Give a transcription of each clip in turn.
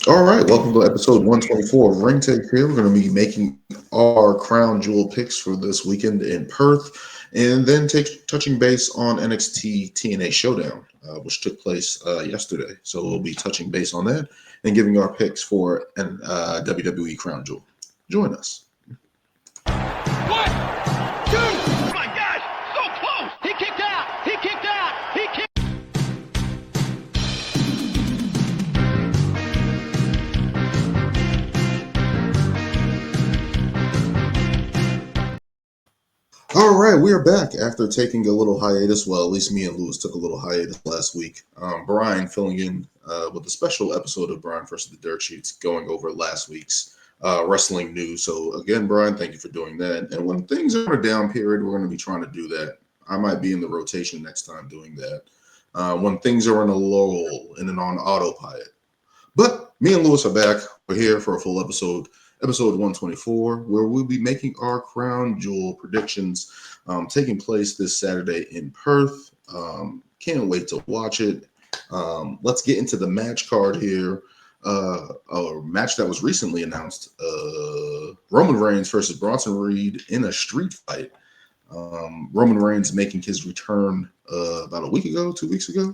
All right, welcome to episode 124 of Ring Take here. We're going to be making our crown jewel picks for this weekend in Perth, and then touching base on NXT TNA Showdown, which took place yesterday. So we'll be touching base on that and giving our picks for an WWE crown jewel. Join us. One, two, oh my gosh, so close. He kicked out. He kicked out. He kicked. All right, we are back after taking a little hiatus. Well, at least me and Lewis took a little hiatus last week. Brian filling in with a special episode of Brian versus the Dirt Sheets, going over last week's wrestling news. So again, Brian, thank you for doing that. And when things are in a down period, we're going to be trying to do that. I might be in the rotation next time doing that. When things are in a lull and on autopilot. But me and Lewis are back. We're here for a full episode 124, where we'll be making our crown jewel predictions, taking place this Saturday in Perth. Can't wait to watch it. Let's get into the match card here. A match that was recently announced, Roman Reigns versus Bronson Reed in a street fight. Roman Reigns making his return about a week ago, 2 weeks ago,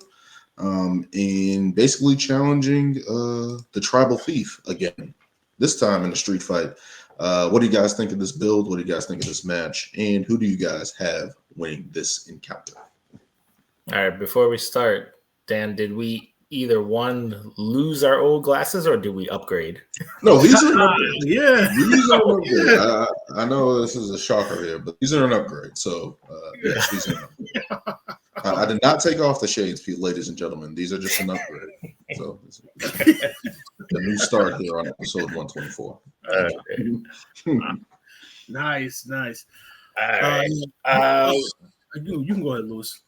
and basically challenging the Tribal Thief again, this time in a street fight. What do you guys think of this build? What do you guys think of this match? And who do you guys have winning this encounter? All right, before we start, Dan, did we either one lose our old glasses or did we upgrade? No, these are an upgrade. Yeah. These are an upgrade. I know this is a shocker here, but these are an upgrade. So, yes, these are an upgrade. I did not take off the shades, ladies and gentlemen. These are just an upgrade. So, the new start here on episode 124. Nice. All right. You can go ahead, Lewis.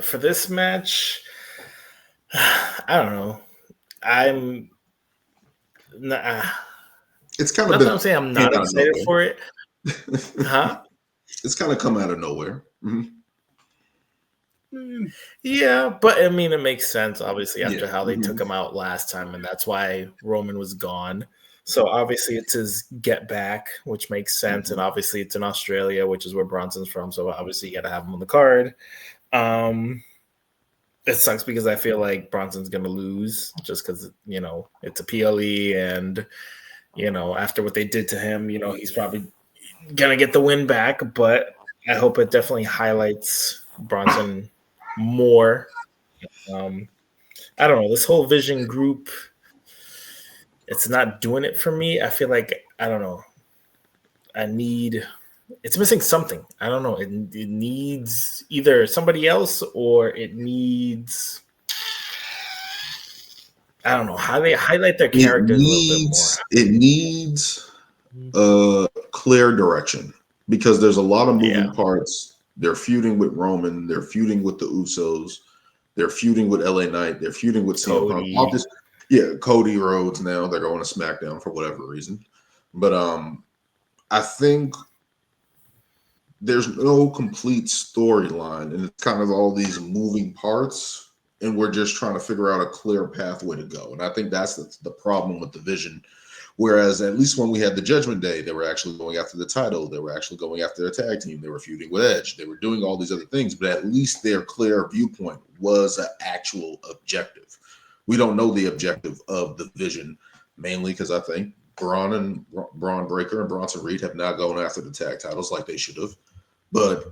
For this match, I don't know. I'm not. It's kind of. I'm saying I'm not excited for it. Huh? It's kind of come out of nowhere. Mm-hmm. Yeah, but I mean, it makes sense, obviously, after how they took him out last time, and that's why Roman was gone. So obviously, it's his get back, which makes sense, and obviously, it's in Australia, which is where Bronson's from. So obviously, you got to have him on the card. It sucks because I feel like Bronson's going to lose just because, it's a PLE, and, after what they did to him, he's probably going to get the win back, but I hope it definitely highlights Bronson more. I don't know. This whole Vision group, it's not doing it for me. I feel like, I don't know. It's missing something. I don't know. It needs either somebody else or it needs, I don't know, how they highlight their characters a little bit more. It needs clear direction because there's a lot of moving parts. They're feuding with Roman. They're feuding with the Usos. They're feuding with LA Knight. They're feuding with CM Punk. Cody Rhodes now. They're going to SmackDown for whatever reason. But I think there's no complete storyline, and it's kind of all these moving parts, and we're just trying to figure out a clear pathway to go. And I think that's the problem with the Vision. Whereas at least when we had the Judgment Day, they were actually going after the title. They were actually going after a tag team. They were feuding with Edge. They were doing all these other things, but at least their clear viewpoint was an actual objective. We don't know the objective of the Vision, mainly because I think Braun Breaker and Bronson Reed have not gone after the tag titles like they should have. But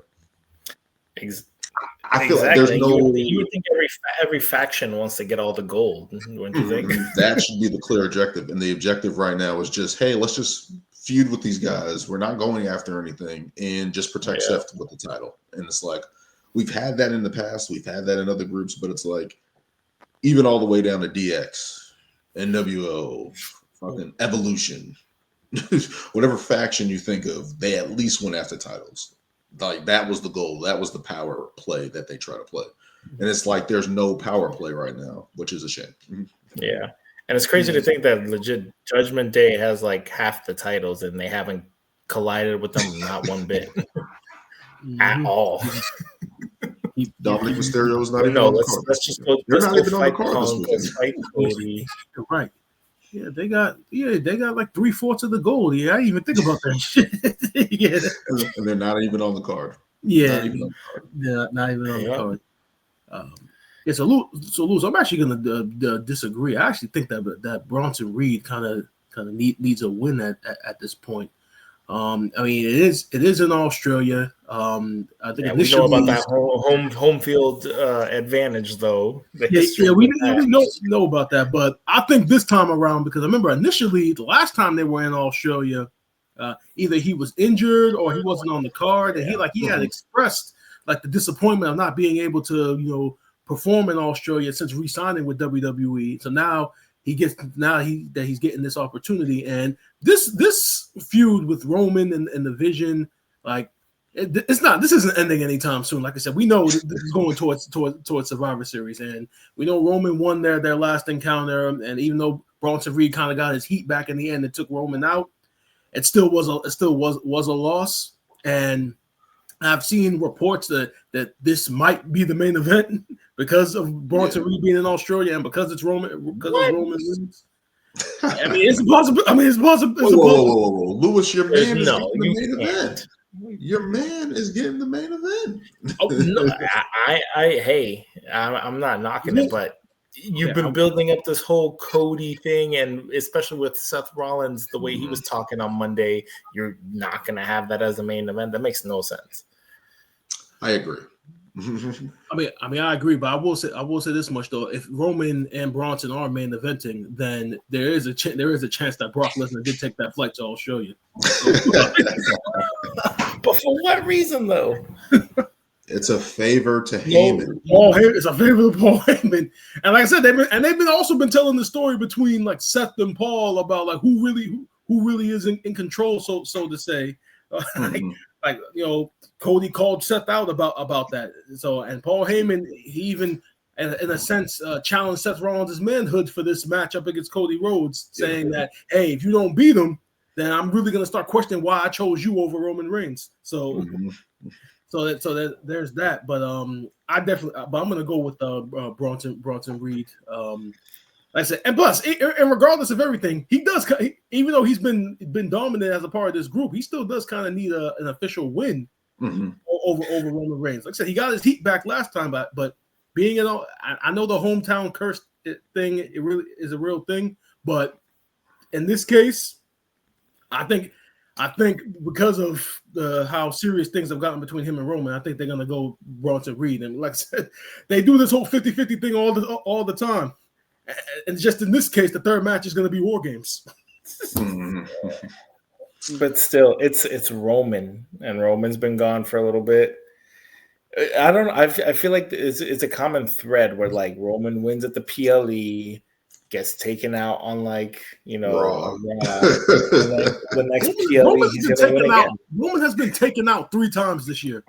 I feel like there's no. You would think every faction wants to get all the gold. Wouldn't you think? That should be the clear objective, and the objective right now is just, hey, let's just feud with these guys. We're not going after anything, and just protect Seth with the title. And it's like we've had that in the past, we've had that in other groups, but it's like even all the way down to DX, NWO, fucking Evolution, whatever faction you think of, they at least went after titles. Like that was the goal. That was the power play that they try to play. And it's like there's no power play right now, which is a shame. Yeah. And it's crazy to think that legit Judgment Day has like half the titles and they haven't collided with them not one bit at all. Dominic Mysterio is not even No, on the card. let's just go. They're Let's not go even on the fight card this Punk. weekend. Let's fight Cody. You're right. Yeah, they got like 3/4 of the gold. Yeah, I didn't even think about that shit. Yeah, And they're not even on the card. yeah, Not even on the card. not even on the Yeah. card. Yeah, so Luz, I'm actually gonna disagree. I actually think that Bronson Reed kind of needs a win at this point. I mean, it is in Australia. I think Yeah, we know initially, about that home field advantage, though. The history yeah, of we that. know about that. But I think this time around, because I remember initially the last time they were in Australia, either he was injured or he wasn't on the card, and he had expressed like the disappointment of not being able to perform in Australia since re-signing with WWE. So now he's getting this opportunity, and this feud with Roman and the Vision, like this isn't ending anytime soon. Like I said, we know this is going towards Survivor Series, and we know Roman won their last encounter, and even though Bronson Reed kind of got his heat back in the end and took Roman out, it still was a loss. And I've seen reports that this might be the main event because of Bronson Reed being in Australia and because it's Roman Reigns. I mean, it's possible. Whoa. Lewis, your man is No, getting the you main can't. event. Your man is getting the main event. Oh, no, I'm not knocking it, but you've been building up this whole Cody thing, and especially with Seth Rollins, the way he was talking on Monday, you're not going to have that as a main event. That makes no sense. I agree. I mean, I agree, but I will say this much though: if Roman and Bronson are main eventing, then there is a chance that Brock Lesnar did take that flight to Australia. But for what reason, though? It's a favor to Heyman. It's a favor to Paul Heyman, and like I said, they've been also been telling the story between like Seth and Paul about like who really is in control, so to say. Like Cody called Seth out about that. So, and Paul Heyman, he even in a sense challenged Seth Rollins' manhood for this matchup against Cody Rhodes, saying that, hey, if you don't beat him, then I'm really gonna start questioning why I chose you over Roman Reigns. So, there's that. But I'm gonna go with Bronson Reed. Like I said, and plus, and regardless of everything, he does. Even though he's been dominant as a part of this group, he still does kind of need an official win over Roman Reigns. Like I said, he got his heat back last time, but being I know the hometown curse thing, it really is a real thing. But in this case, I think because of how serious things have gotten between him and Roman, I think they're gonna go Bronson Reed. And like I said, they do this whole 50-50 thing all the time. And just in this case, the third match is going to be War Games. But still, it's Roman, and Roman's been gone for a little bit. I don't know. I feel like it's a common thread where like Roman wins at the PLE, gets taken out on like Raw. The next PLE he's going to win again. Roman has been taken out 3 times this year.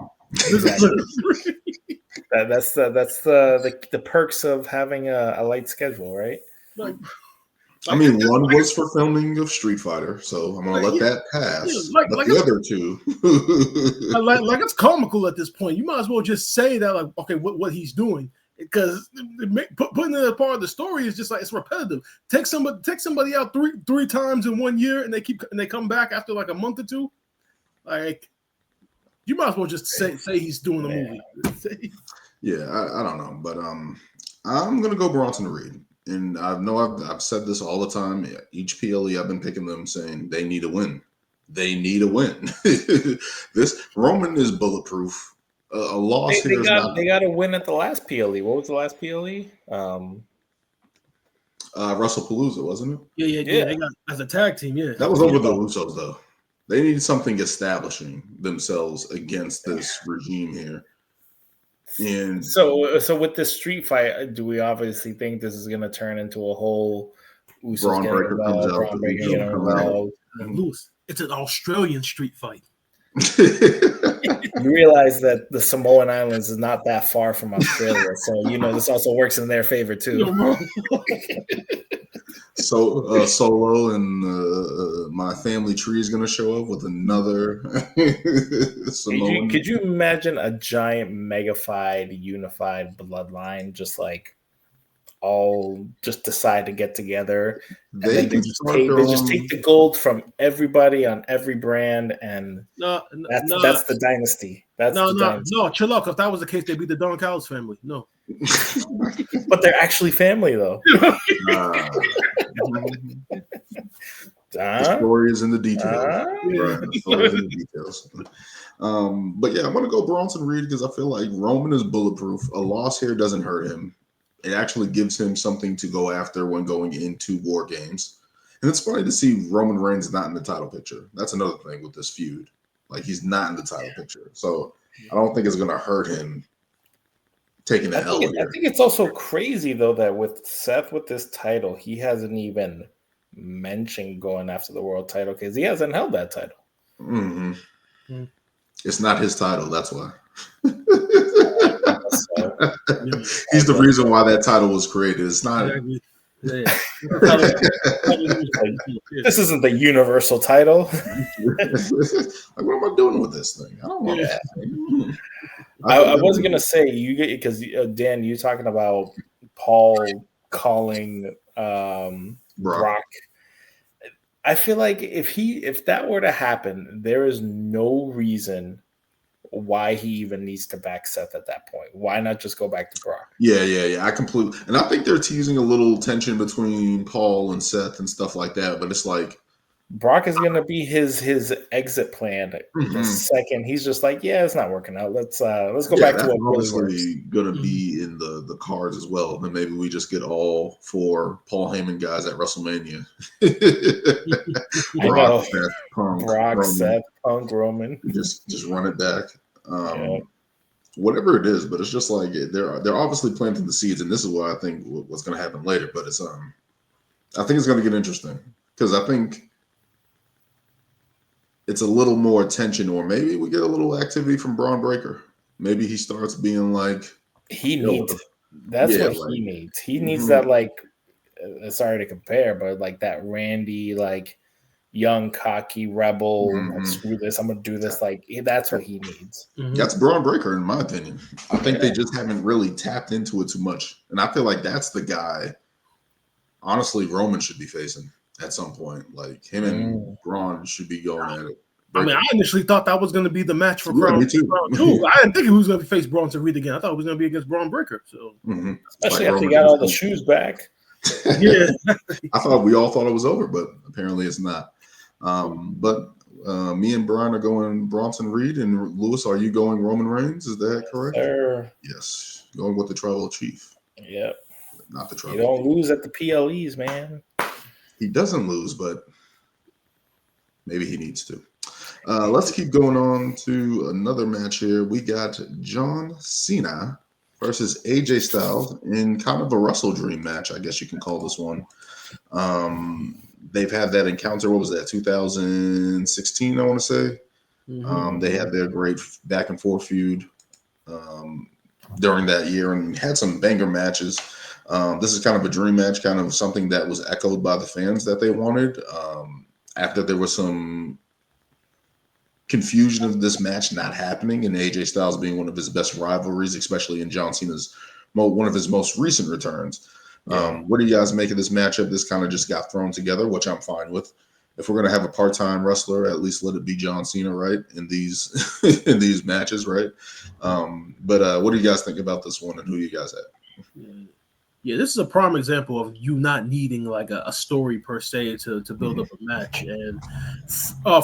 That's the perks of having a light schedule, right? I mean, one was for filming of Street Fighter, so I'm gonna let that pass. But the other two, like it's comical at this point. You might as well just say that, like, okay, what he's doing, because putting it as part of the story is just like it's repetitive. Take somebody out three times in 1 year, and they come back after like a month or two, like. You might as well just say he's doing a movie. Yeah, I don't know, but I'm gonna go Bronson Reed, and I know I've said this all the time. Each PLE I've been picking them, saying they need a win. They need a win. This Roman is bulletproof. A loss they got a win at the last PLE. What was the last PLE? WrestlePalooza, wasn't it? Yeah. They got as a tag team. Yeah, that was over the Usos though. They need something establishing themselves against this regime here. And so with this street fight, do we obviously think this is going to turn into a whole Braun Breaker comes out? Lewis, it's an Australian street fight. You realize that the Samoan Islands is not that far from Australia, so this also works in their favor too. So Solo and my family tree is going to show up with another Samoan. Could you imagine a giant megafied unified bloodline just like all just decide to get together and then they just take the gold from everybody on every brand and that's the dynasty. No, chill out, because that was the case, they'd be the Don Callis family. No. But they're actually family though. The story is in the details. Right, the story is in the details. But yeah, I'm gonna go Bronson Reed because I feel like Roman is bulletproof. A loss here doesn't hurt him. It actually gives him something to go after when going into War Games. And it's funny to see Roman Reigns not in the title picture. That's another thing with this feud. Like, he's not in the title picture. So I don't think it's going to hurt him taking the L here. I think it's also crazy, though, that with Seth with this title, he hasn't even mentioned going after the world title because he hasn't held that title. Mm-hmm. Mm-hmm. It's not his title. That's why. He's the reason why that title was created. It's not. This isn't the universal title. Like, what am I doing with this thing? I don't want that. I wasn't gonna say because Dan, you talking about Paul calling Brock. I feel like if that were to happen, there is no reason why he even needs to back Seth at that point. Why not just go back to Brock? Yeah. I completely, and I think they're teasing a little tension between Paul and Seth and stuff like that. But it's like Brock is going to be his exit plan. The second he's just like, yeah, it's not working out. Let's go back to what really works. Going to be in the cards as well. And maybe we just get all 4 Paul Heyman guys at WrestleMania. Brock, Seth, Punk, Roman. Just run it back. Whatever it is, but it's just like they're obviously planting the seeds, and this is what I think what's going to happen later. But it's I think it's going to get interesting because I think it's a little more attention, or maybe we get a little activity from Braun Breaker. Maybe he starts being like he needs. That's what he needs. He needs that, like, sorry to compare, but like that Randy, like young, cocky rebel. Screw this, I'm gonna do this. Like, that's what he needs. That's Braun Breaker, in my opinion. I think they just haven't really tapped into it too much, and I feel like that's the guy. Honestly, Roman should be facing at some point. Like, him and Braun should be going at it. I mean, I initially thought that was going to be the match for Crown. Me too. I didn't think he was going to face Bronson Reed again. I thought it was going to be against Braun Breaker. So, especially after he got all the shoes back. Yeah, I thought we all thought it was over, but apparently it's not. But me and Brian are going Bronson Reed, and Lewis, are you going Roman Reigns? Is that correct? Sir. Yes, going with the tribal chief. Yep. Not the tribal. You don't lose at the PLEs, man. He doesn't lose, but maybe he needs to. Let's keep going on to another match here. We got John Cena versus AJ Styles in kind of a Wrestle Dream match, I guess you can call this one. They've had that encounter. What was that? 2016, I want to say. They had their great back and forth feud during that year and had some banger matches. This is kind of a dream match, kind of something that was echoed by the fans that they wanted. After there was some confusion of this match not happening and AJ Styles being one of his best rivalries, especially in John Cena's one of his most recent returns. What do you guys make of this matchup? This kind of just got thrown together, which I'm fine with. If we're going to have a part-time wrestler, at least let it be John Cena, right? In these in these matches, right? But what do you guys think about this one, and who you guys have? Yeah, this is a prime example of you not needing like a story per se to build up a match. And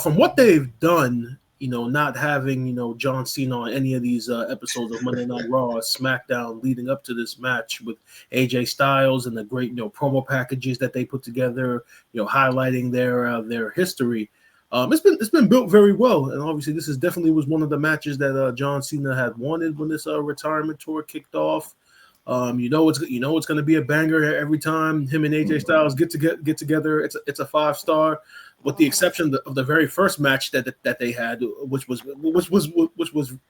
from what they've done, not having, John Cena on any of these episodes of Monday Night Raw or SmackDown leading up to this match with AJ Styles and the great, promo packages that they put together, highlighting their history. It's been built very well. And obviously this definitely was one of the matches that John Cena had wanted when this retirement tour kicked off. You know it's going to be a banger every time him and AJ Styles get together. It's a 5-star, with the exception of the very first match that they had, which was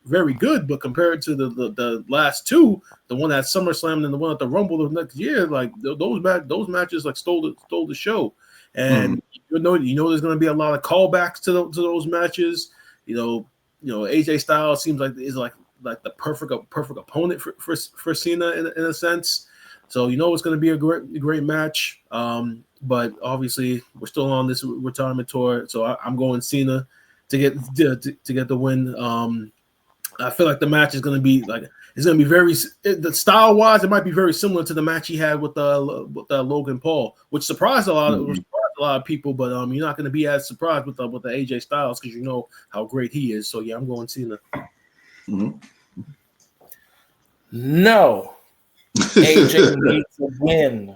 very good. But compared to the last two, the one at SummerSlam and the one at the Rumble of next year, like those matches like stole the show. And you know there's going to be a lot of callbacks to those matches. You know AJ Styles seems like the perfect opponent for Cena in a sense. So it's going to be a great match. But obviously we're still on this retirement tour, so I'm going Cena to get the win. I feel like the match is going to be very, the style wise, it might be very similar to the match he had with Logan Paul, which surprised a lot of people. But you're not going to be as surprised with the AJ Styles, because you know how great he is. So yeah, I'm going Cena. No, AJ needs to win.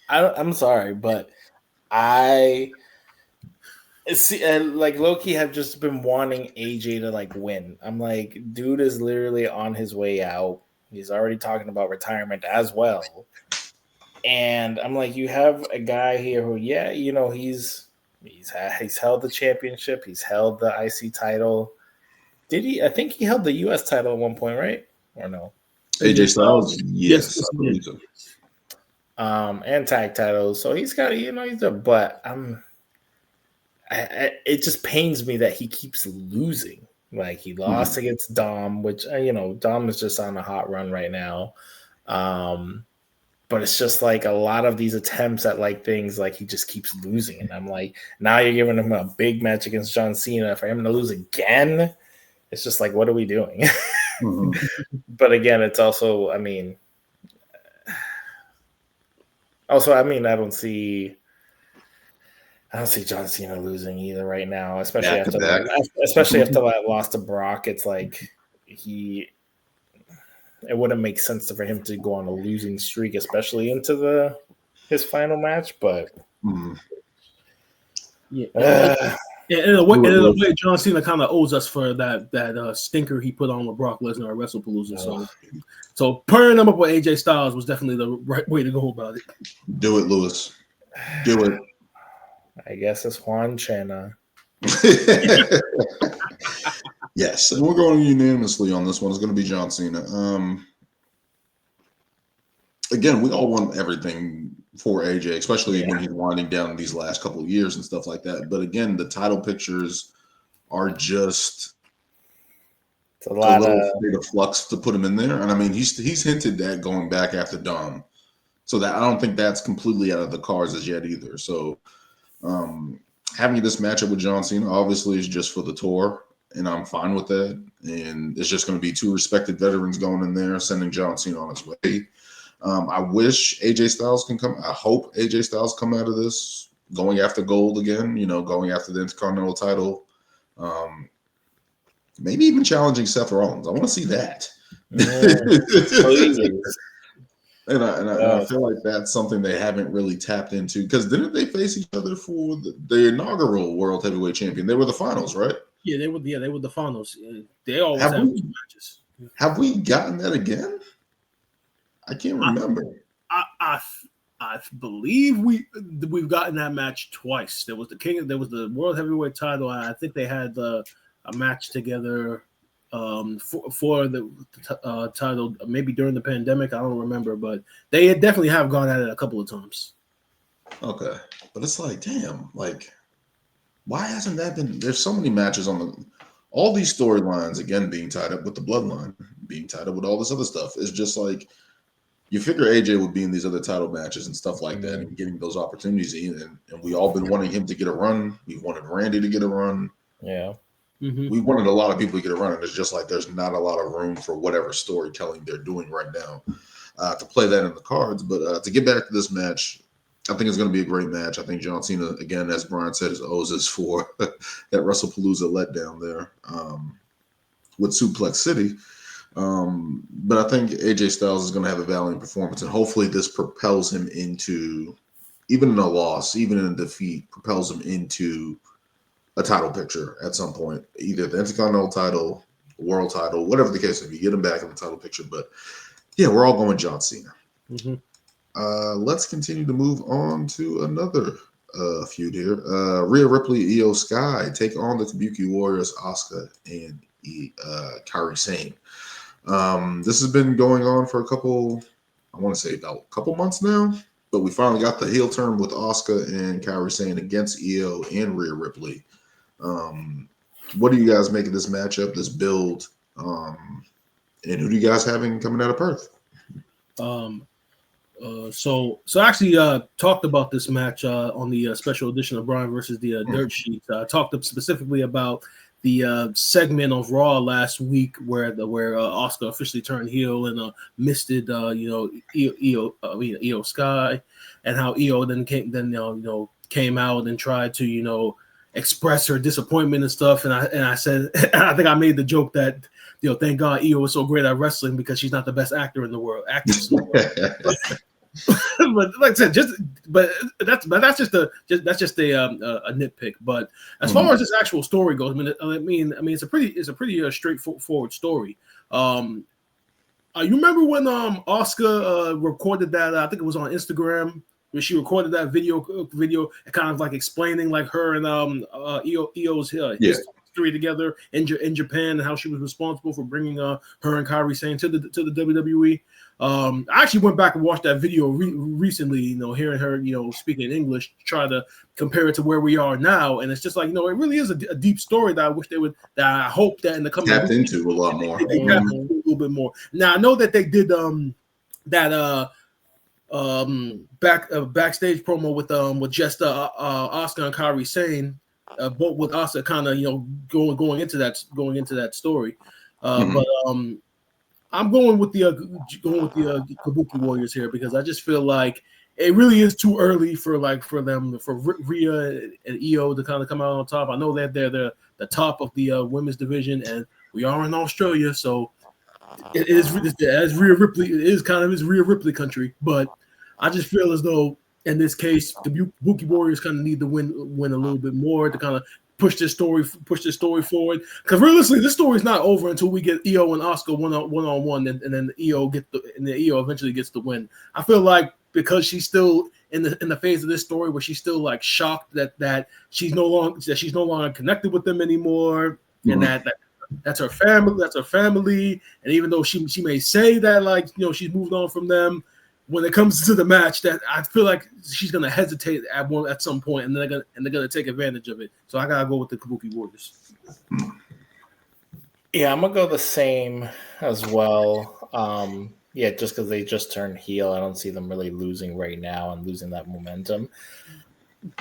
I'm sorry, but I see, like low-key have just been wanting AJ to like win. I'm like, dude is literally on his way out. He's already talking about retirement as well. And I'm like, you have a guy here who, he's held the championship, he's held the IC title. Did he? I think he held the US title at one point, right? Or no? AJ Styles, yes, I believe so. And tag titles. So he's got, he's a, but it just pains me that he keeps losing. Like he lost against Dom, which Dom is just on a hot run right now. But it's just like a lot of these attempts at like things, like he just keeps losing, and I'm like, now you're giving him a big match against John Cena for him to lose again. It's just like, what are we doing? But again, it's also, I don't see John Cena losing either right now, especially after that loss to Brock. It's like it wouldn't make sense for him to go on a losing streak, especially into his final match. But in a way, John Cena kind of owes us for that stinker he put on with Brock Lesnar at WrestlePalooza. So pairing him up with AJ Styles was definitely the right way to go about it. Do it, Lewis. Do it. I guess it's Juan Chena. Yes, and we're going unanimously on this one. It's going to be John Cena. Again, we all want everything for AJ, especially when he's winding down these last couple of years and stuff like that. But again, the title pictures are just a little state of flux to put him in there. And he's hinted at going back after Dom, so that I don't think that's completely out of the cards as yet either. So having this matchup with John Cena obviously is just for the tour, and I'm fine with that. And it's just going to be two respected veterans going in there, sending John Cena on his way. I wish AJ Styles can come. I hope AJ Styles come out of this going after gold again, going after the Intercontinental title. Maybe even challenging Seth Rollins. I want to see that. And I feel like that's something they haven't really tapped into, because didn't they face each other for the inaugural World Heavyweight Champion? They were the finals, right? Yeah, they were the finals. They always have matches. Have we gotten that again? I can't remember. I believe we've gotten that match twice. There was the World Heavyweight title. I think they had a match together for the title, maybe during the pandemic. I don't remember, but they definitely have gone at it a couple of times. Okay, but it's like, damn, like, why hasn't that been? There's so many matches on all these storylines again being tied up with the bloodline, being tied up with all this other stuff. It's just like, you figure AJ would be in these other title matches and stuff like that, and getting those opportunities in, and we all been wanting him to get a run. We wanted Randy to get a run. Yeah. We wanted a lot of people to get a run, and it's just like there's not a lot of room for whatever storytelling they're doing right now to play that in the cards. But to get back to this match, I think it's going to be a great match. I think John Cena, again, as Brian said, owes us for that WrestlePalooza letdown there with Suplex City. But I think AJ Styles is going to have a valiant performance, and hopefully this propels him into, even in a loss, even in a defeat, propels him into a title picture at some point, either the Intercontinental title world title, whatever the case may be, get him back in the title picture. But yeah, we're all going John Cena. Mm-hmm. Let's continue to move on to another feud here. Rhea Ripley, Io Sky take on the Kabuki Warriors, Asuka and Kairi Sane. This has been going on for about a couple months now, but we finally got the heel turn with Asuka and Kairi Sane against Io and Rhea Ripley. What do you guys make of this matchup, this build, and who do you guys having coming out of Perth? So I actually talked about this match on the special edition of Brian versus the Dirt Sheet. I talked specifically about the segment of Raw last week where Asuka officially turned heel and misted Io Sky, and how Io then came out and tried to express her disappointment and stuff. And I said, I think I made the joke that thank God Io was so great at wrestling because she's not the best actress in the world. But like I said, that's just a nitpick. But as far as this actual story goes, I mean, it's a pretty straightforward story. You remember when Asuka recorded that? I think it was on Instagram when she recorded that video, kind of like explaining like her and Io's history together in Japan and how she was responsible for bringing her and Kairi Sane to the WWE. I actually went back and watched that video recently, hearing her, speaking English, try to compare it to where we are now. And it's just like, it really is a deep story that I hope that in the coming tapped into a lot more. They tapped into a little bit more. Now, I know that they did backstage promo with just Asuka and Kairi Sane, both with Asuka kind of, going into that story. But I'm going with the Kabuki Warriors here because I just feel like it really is too early for Rhea and Io to kind of come out on top. I know that they're the top of the women's division, and we are in Australia, so it is as Rhea Ripley. It is kind of his Rhea Ripley country, but I just feel as though in this case the Kabuki Warriors kind of need to win a little bit more to kind of push this story forward. Because realistically, this story is not over until we get Io and Asuka one on one, and then Io eventually gets the win. I feel like because she's still in the phase of this story where she's still like shocked that she's no longer connected with them anymore, and that's her family. And even though she may say that she's moved on from them, when it comes to the match, that I feel like she's gonna hesitate at some point, and they're gonna take advantage of it. So I gotta go with the Kabuki Warriors. Yeah, I'm gonna go the same as well. Just because they just turned heel, I don't see them really losing right now and losing that momentum.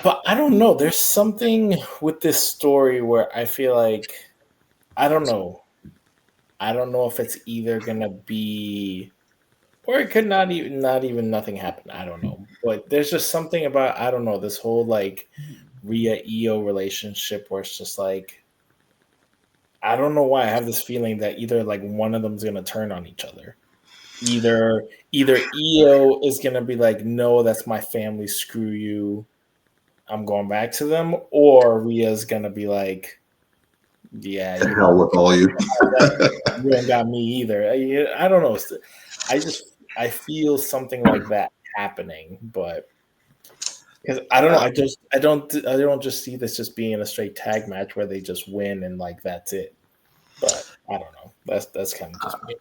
But I don't know. There's something with this story where I feel like I don't know if it's either gonna be. Or it could not even nothing happen. I don't know. But there's just something about, I don't know, this whole like Rhea Io relationship where it's just like, I don't know why I have this feeling that either like one of them's gonna turn on each other. Either Io is gonna be like, no, that's my family, screw you, I'm going back to them, or Rhea's gonna be like, yeah, the hell with all you. You ain't got me either. I don't know. I feel something like that happening, but because I don't know, I don't just see this just being a straight tag match where they just win and like that's it. But I don't know. That's kind of just me.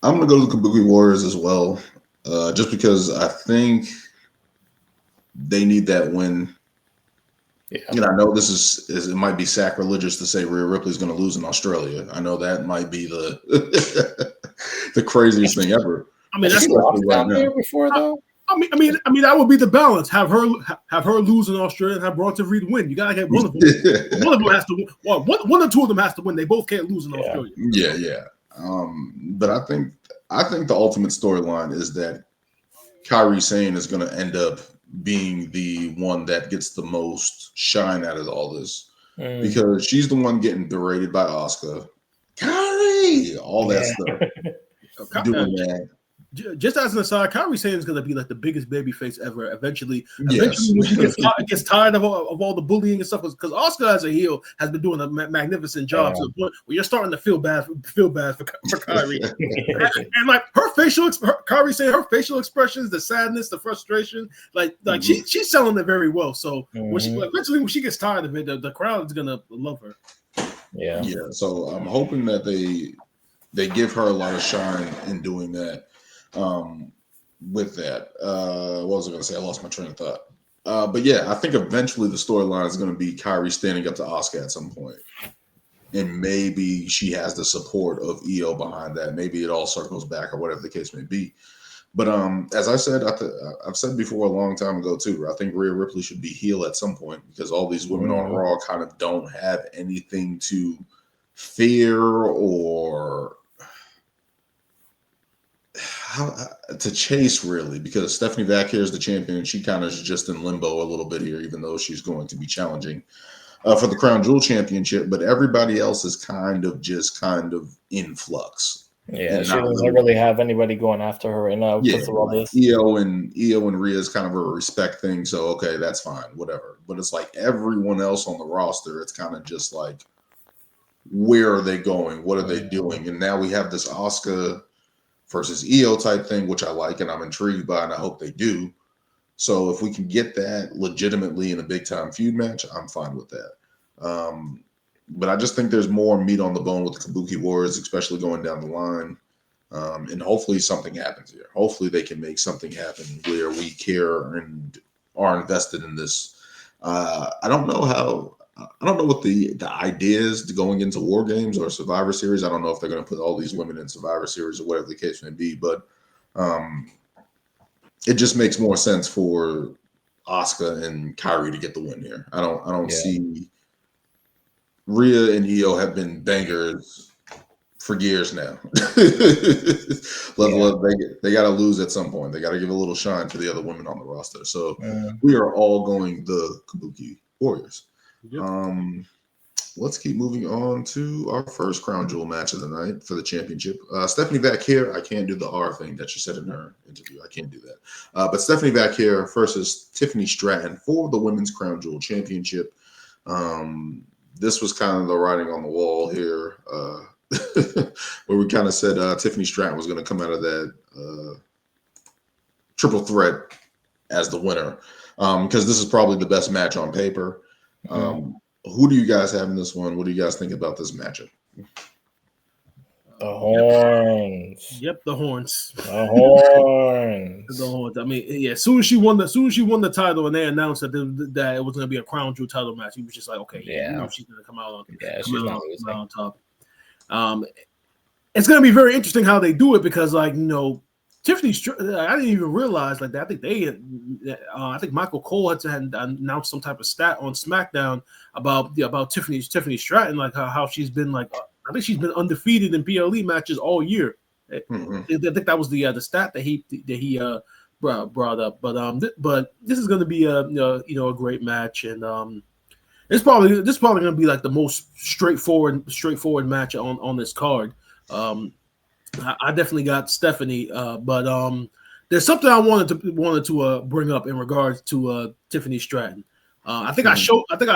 I'm gonna go to the Kabuki Warriors as well, just because I think they need that win. Yeah. I know this is it might be sacrilegious to say Rhea Ripley's going to lose in Australia. I know that might be the the craziest thing ever. I mean, that's down there before though. I mean, that would be the balance. Have her lose in Australia and have Bronson Reed win. You gotta get one of them. One of them has to win. Well, one or two of them has to win. They both can't lose in Australia. Yeah. But I think the ultimate storyline is that Kairi Sane is going to end up being the one that gets the most shine out of all this because she's the one getting berated by Asuka. Kairi, all that stuff. Doing that. just as an aside, Kairi Sane is going to be like the biggest babyface ever. Eventually, Yes. when she gets tired of all the bullying and stuff, because Asuka as a heel has been doing a magnificent job to the point where you're starting to feel bad for Kairi. and like Kairi Sane, her facial expressions, the sadness, the frustration, like she's selling it very well. So eventually when she gets tired of it, the crowd is gonna love her. Yeah. So I'm hoping that they give her a lot of shine in doing that. With that, what was I going to say? I lost my train of thought. But yeah, I think eventually the storyline is going to be Kairi standing up to Asuka at some point, and maybe she has the support of EO behind that. Maybe it all circles back, or whatever the case may be. But as I said, I've said before a long time ago too, I think Rhea Ripley should be heel at some point because all these women on Raw kind of don't have anything to fear or to chase, really, because Stephanie Vaquer is the champion and she kind of is just in limbo a little bit here, even though she's going to be challenging for the Crown Jewel Championship. But everybody else is kind of in flux. Yeah, she doesn't really have anybody going after her right now because of all this. EO and Rhea is kind of a respect thing, so okay, that's fine, whatever. But it's like everyone else on the roster, it's kind of just like, where are they going? What are they doing? And now we have this Asuka versus EO type thing, which I like and I'm intrigued by, and I hope they do. So if we can get that legitimately in a big time feud match, I'm fine with that. But I just think there's more meat on the bone with the Kabuki Warriors, especially going down the line. And hopefully something happens here. Hopefully they can make something happen where we care and are invested in this. I don't know what the idea is to going into War Games or Survivor Series. I don't know if they're going to put all these women in Survivor Series or whatever the case may be, but it just makes more sense for Asuka and Kairi to get the win here. I don't see. Rhea and EO have been bangers for years now. They got to lose at some point. They got to give a little shine to the other women on the roster. So we are all going the Kabuki Warriors. Yep. Let's keep moving on to our first Crown Jewel match of the night for the championship. Stephanie Vaquer, I can't do the R thing that she said in her interview. I can't do that. But Stephanie Vaquer versus Tiffany Stratton for the Women's Crown Jewel Championship. This was kind of the writing on the wall here, where we kind of said Tiffany Stratton was going to come out of that triple threat as the winner, because this is probably the best match on paper. Who do you guys have in this one? What do you guys think about this matchup? The horns. Yep, the horns. The horns. The horns. I mean, yeah. As soon as she won the title, and they announced that it was going to be a Crown Jewel title match, he was just like, okay, she's going to come out on top. It's going to be very interesting how they do it because, like, Tiffany, I didn't even realize like that. I think Michael Cole had announced some type of stat on SmackDown about Tiffany Stratton, like how she's been like. I think she's been undefeated in PLE matches all year. I think that was the stat that he brought up. But this is going to be a great match, and this is probably going to be like the most straightforward match on this card. I definitely got Stephanie, but there's something I wanted to bring up in regards to Tiffany Stratton. I think I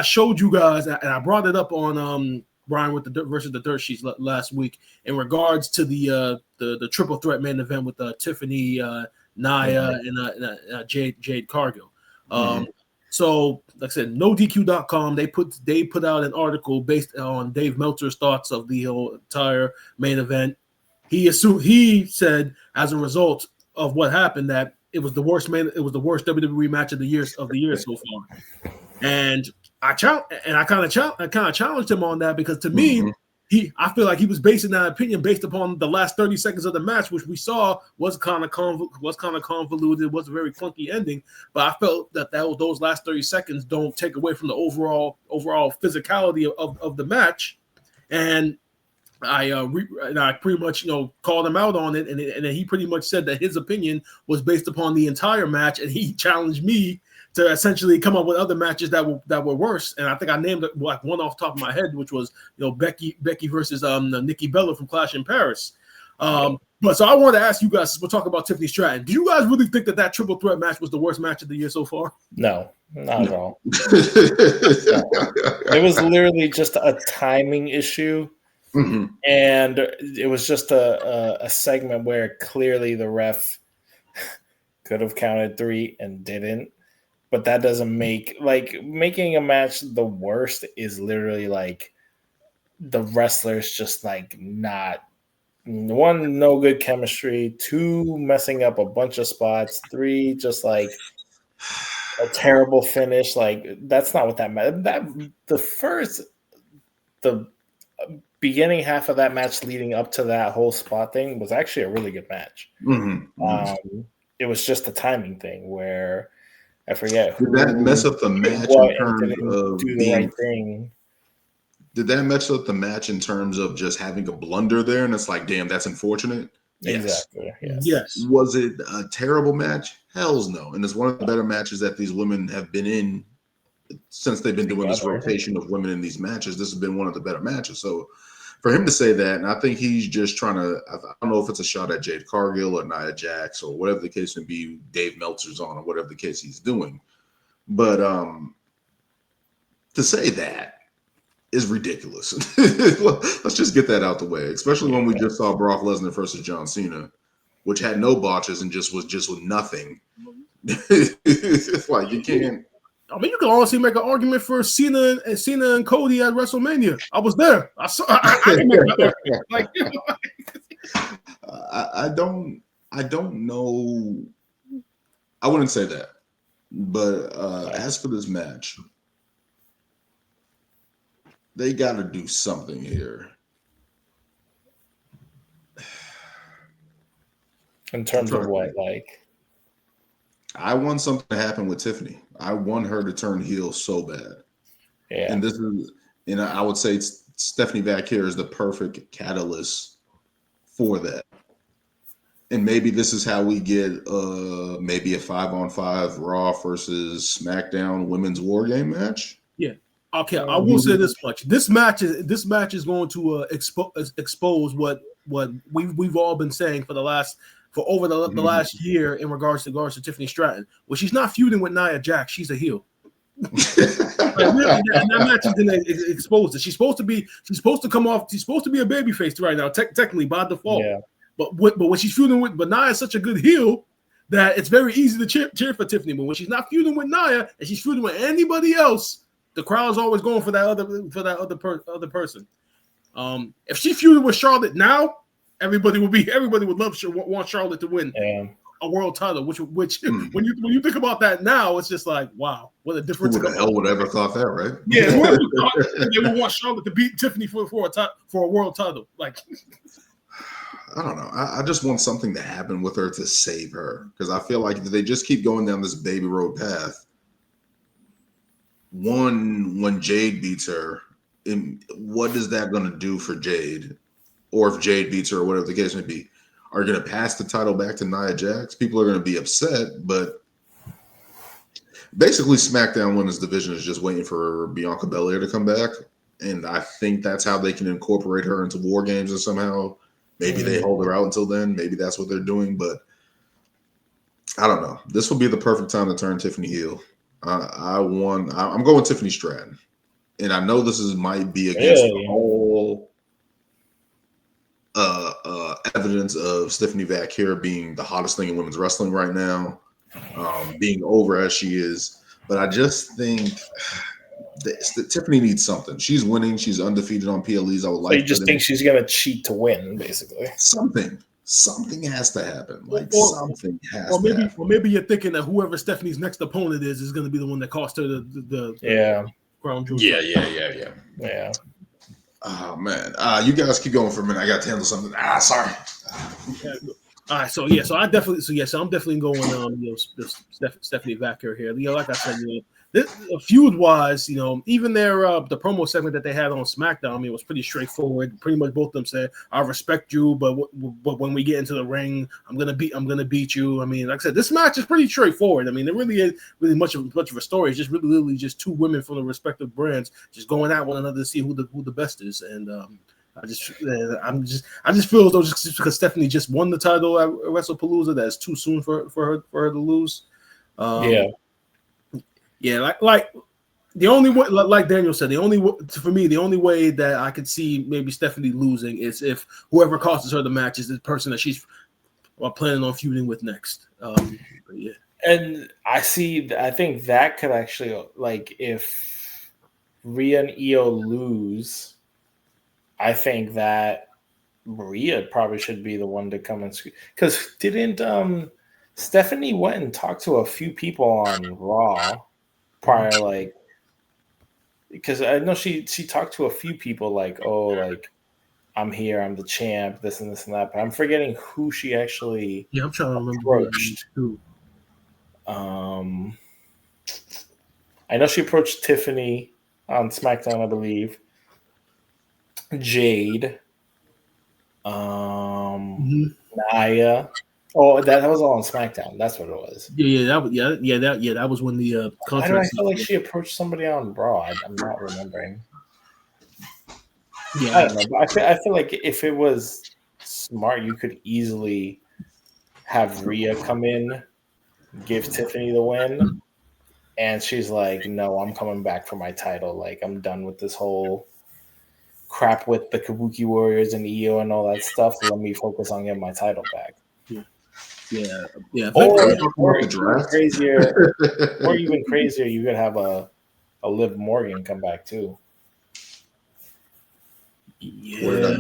showed you guys, and I brought it up on Brian with the versus the Dirt Sheets last week in regards to the triple threat main event with Tiffany, Nia, and Jade Cargill. So, like I said, NoDQ.com they put out an article based on Dave Meltzer's thoughts of the whole entire main event. He said as a result of what happened that it was the worst WWE match of the year so far, and I kind of challenged him on that because to me I feel like he was basing that opinion based upon the last 30 seconds of the match, which we saw was kind of convoluted, was a very clunky ending. But I felt that those last 30 seconds don't take away from the overall physicality of the match, and I pretty much called him out on it, and he pretty much said that his opinion was based upon the entire match, and he challenged me to essentially come up with other matches that were worse. And I think I named like one off the top of my head, which was Becky versus Nikki Bella from Clash in Paris. But But so I want to ask you guys, we'll talk about Tiffany Stratton. Do you guys really think that triple threat match was the worst match of the year so far? No, not at all. It was literally just a timing issue. Mm-hmm. And it was just a segment where clearly the ref could have counted 3 and didn't. But that doesn't making a match the worst is literally like the wrestlers just like not one, no good chemistry, 2, messing up a bunch of spots, 3, just like a terrible finish. Like that's not what that meant. The beginning half of that match leading up to that whole spot thing was actually a really good match. Mm-hmm. It was just a timing thing where I forget. Did that mess up the match in terms of do the being right thing? Did that mess up the match in terms of just having a blunder there? And it's like, damn, that's unfortunate. Exactly. Yes. Was it a terrible match? Hells no. And it's one of the better matches that these women have been in since they've been doing this rotation of women in these matches. This has been one of the better matches. So for him to say that, and I think he's just trying to, I don't know if it's a shot at Jade Cargill or Nia Jax or whatever the case may be, Dave Meltzer's on or whatever the case he's doing. But to say that is ridiculous. Let's just get that out the way, especially when we just saw Brock Lesnar versus John Cena, which had no botches and just was with nothing. It's like you can't. I mean, you can honestly make an argument for Cena and Cody at WrestleMania. I was there. I saw. I can make that argument. Like, you know, I don't know. I wouldn't say that, but as for this match, they got to do something here. In terms of what, like? I want something to happen with Tiffany. I want her to turn heel so bad. Yeah. And this is, and I would say Stephanie Vaquer is the perfect catalyst for that. And maybe this is how we get maybe a 5-on-5 Raw versus SmackDown Women's War Game match. Yeah. Okay, I will say this much: this match is going to expose what we've all been saying for over the last year in regards to Tiffany Stratton. Well, she's not feuding with Nia Jax; she's a heel. And that match is going to expose it. She's supposed to come off. She's supposed to be a babyface right now, technically by default. Yeah. But when she's feuding with, but Nia is such a good heel that it's very easy to cheer for Tiffany. But when she's not feuding with Nia and she's feuding with anybody else, the crowd's always going for that other person. If she feuded with Charlotte now, everybody would want Charlotte to win a world title. Which when you think about that now, it's just like, wow, what a difference! Who the hell would ever thought that, right? Yeah, they would want Charlotte to beat Tiffany for a world title. Like, I don't know. I just want something to happen with her to save her, because I feel like if they just keep going down this baby road path. One, when Jade beats her, what is that going to do for Jade? Or if Jade beats her, or whatever the case may be, are you going to pass the title back to Nia Jax? People are going to be upset, but basically SmackDown Women's Division is just waiting for Bianca Belair to come back, and I think that's how they can incorporate her into War Games and somehow. Maybe they hold her out until then. Maybe that's what they're doing, but I don't know. This will be the perfect time to turn Tiffany heel. I'm going Tiffany Stratton, and I know this might be against all evidence of Stephanie Vaquer being the hottest thing in women's wrestling right now, being over as she is. But I just think that Tiffany needs something. She's winning. She's undefeated on PLEs. I would like. So you just think she's gonna cheat to win, basically? Something has to happen. Something has to happen. Or maybe you're thinking that whoever Stephanie's next opponent is going to be the one that cost her the crown jewel. Yeah. Oh man, you guys keep going for a minute. I got to handle something. Sorry. All right, so I'm definitely going Stephanie Vaquer here. Like I said, feud wise, even their the promo segment that they had on SmackDown, it was pretty straightforward. Pretty much both of them said, "I respect you, but when we get into the ring, I'm gonna beat you." I mean, like I said, this match is pretty straightforward. I mean, there really is really much of a story. It's just literally just two women from the respective brands just going at one another to see who the best is. And I just feel as though just because Stephanie just won the title at WrestlePalooza, that's too soon for her to lose. Yeah, like the only way, like Daniel said, the only way that I could see maybe Stephanie losing is if whoever costs her the match is the person that she's planning on feuding with next. Yeah, and I think that could actually, like, if Rhea and Io lose, I think that Rhea probably should be the one to come and scream. Because didn't Stephanie went and talked to a few people on Raw prior, like, because I know she talked to a few people like, oh, like, I'm here, I'm the champ, this and this and that, but I'm forgetting who she actually I'm trying to remember approached. who. I know she approached Tiffany on SmackDown, I believe. Jade, Nia. Oh, that was all on SmackDown. That's what it was. That was when the contract. Why do I feel like she approached somebody on Raw? I'm not remembering. Yeah, I don't know. But I feel like if it was smart, you could easily have Rhea come in, give Tiffany the win, and she's like, "No, I'm coming back for my title. Like, I'm done with this whole crap with the Kabuki Warriors and Io and all that stuff. Let me focus on getting my title back." Yeah. Or even crazier, you could have a Liv Morgan come back too. Yeah.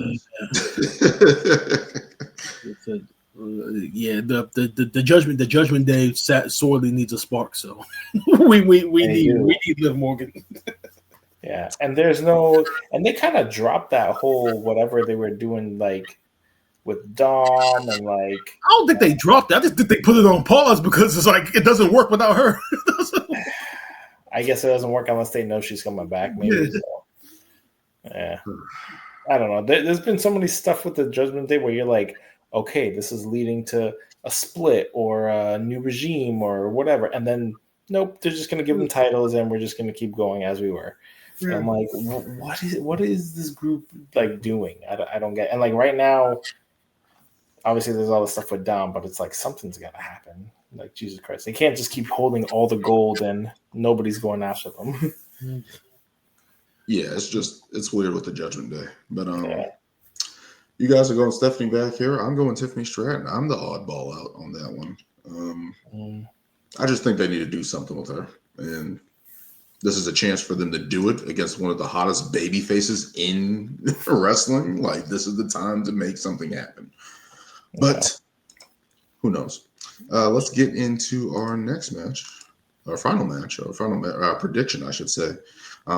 The Judgment Day sorely needs a spark. So we need Liv Morgan. Yeah, and they kind of dropped that whole whatever they were doing, like, with Dom, and like, I don't think they dropped it. I just think they put it on pause because it's like it doesn't work without her. I guess it doesn't work unless they know she's coming back. Maybe. So. Yeah, I don't know. There's been so many stuff with the Judgment Day where you're like, okay, this is leading to a split or a new regime or whatever, and then nope, they're just going to give them titles and we're just going to keep going as we were. Yeah. I'm like, what is this group like doing? I don't get. And like right now, obviously there's all the stuff with Dom, but it's like something's gonna happen. Like, Jesus Christ, they can't just keep holding all the gold and nobody's going after them. Yeah, it's weird with the Judgment Day. But you guys are going Stephanie back here. I'm going Tiffany Stratton. I'm the oddball out on that one. I just think they need to do something with her, and this is a chance for them to do it against one of the hottest baby faces in wrestling. Like, this is the time to make something happen. But who knows? Let's get into our next match, our final match, prediction, I should say.